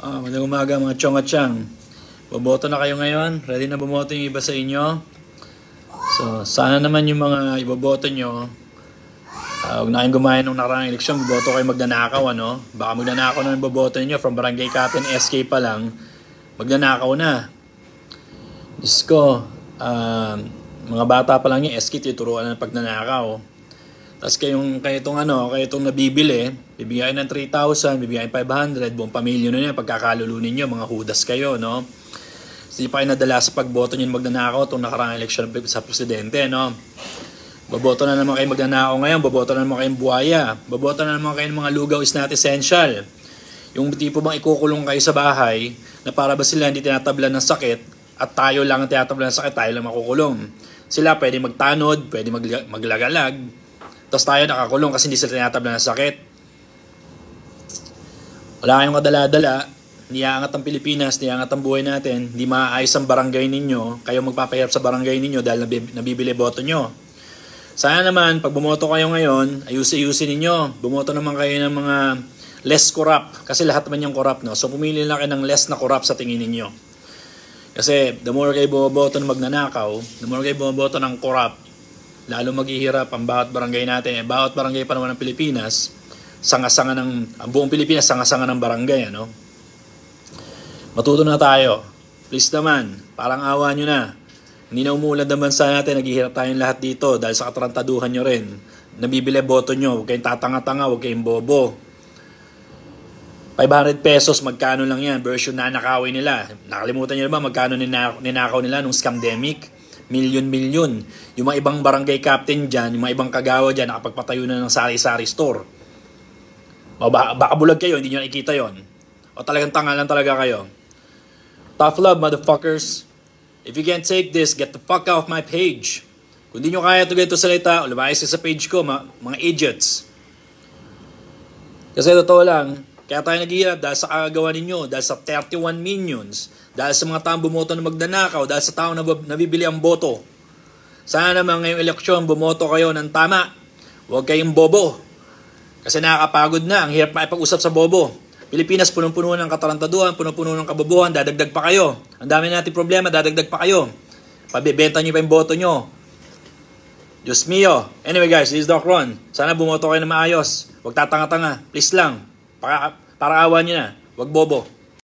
Magandang umaga mga chong at chang. Boboto na kayo ngayon? Ready na bumoto yung iba sa inyo? So, sana naman yung mga iboboto nyo, huwag na kayong gumaya nung nakaraang eleksyon, boboto kayo magnanakaw, ano? Baka magnanakaw na yung boboto nyo from Barangay Captain SK pa lang, magnanakaw na. Diyos ko, mga bata pa lang yung SK, tuturuan na ng pagnanakaw. Tapos kayong nabibili, bibigyan ng 3,000, bibigyan 500, buong pamilya na niya, pagkakalulunin nyo, mga hudas kayo, no? Hindi pa kayo nadala sa pagboto nyo magnanakaw itong nakaraang eleksyon sa presidente, no? Boboto na naman kayo magnanakaw ngayon, boboto na naman kayong buhaya, boboto na naman kayo ng mga lugaw is not essential. Yung tipo bang ikukulong kayo sa bahay, na para ba sila hindi tinatablan ng sakit, at tayo lang ang tinatablan ng sakit, tayo lang makukulong. Sila pwede magtanod, pwede maglagalag, tapos tayo nakakulong kasi hindi sila tinatabla ng sakit. Wala kayong kadala-dala. Hindi aangat ang Pilipinas, hindi aangat ang buhay natin. Hindi maaayos ang barangay ninyo. Kayo magpapahirap sa barangay ninyo dahil nabibili boto nyo. Sana naman, pag bumoto kayo ngayon, ayusin ninyo. Bumoto naman kayo ng mga less corrupt. Kasi lahat naman yung corrupt, no? So pumili lang kayo ng less na corrupt sa tingin ninyo. Kasi the more kayo bumoboto ng magnanakaw, the more kayo bumoboto ng corrupt, lalo maghihirap ang bawat barangay natin. Bawat barangay pa naman ng Pilipinas, ang buong Pilipinas, sanga-sanga ng barangay, ano? Matuto na tayo. Please naman, parang awa nyo na. Hindi na umuulad ng bansa natin, naghihirap tayong lahat dito dahil sa katrantaduhan nyo rin. Nabibili boto nyo, huwag kayong tatanga-tanga, huwag kayong bobo. 500 pesos, magkano lang yan, version na nakawin nila. Nakalimutan nyo na ba magkano ninakaw nila nung scamdemic? Milyon. Yung mga ibang barangay captain dyan, yung mga ibang kagawa dyan, nakapagpatayo na ng sari-sari store. O baka bulag kayo, hindi nyo nakikita yon. O talagang tanga lang talaga kayo. Tough love, motherfuckers. If you can't take this, get the fuck out of my page. Kung di nyo kaya ito ganito salita, lumayas sa page ko, mga idiots. Kasi totoo lang, kaya tayo naghihirap dahil sa kagagawa ninyo, dahil sa 31 minions, dahil sa mga taong bumoto na magnanakaw, dahil sa taong nabibili ang boto. Sana naman ngayong eleksyon, bumoto kayo ng tama. Huwag kayong bobo. Kasi nakakapagod na, ang hirap maipag-usap sa bobo. Pilipinas, punong-puno ng katarantaduhan, punong-puno ng kabobohan, dadagdag pa kayo. Ang dami natin problema, dadagdag pa kayo. Pabibenta nyo pa yung boto nyo. Diyos mio. Anyway guys, this is Doc Ron. Sana bumoto kayo na maayos. Huwag tatanga-tanga. Please lang. Para awa nyo na. Huwag bobo.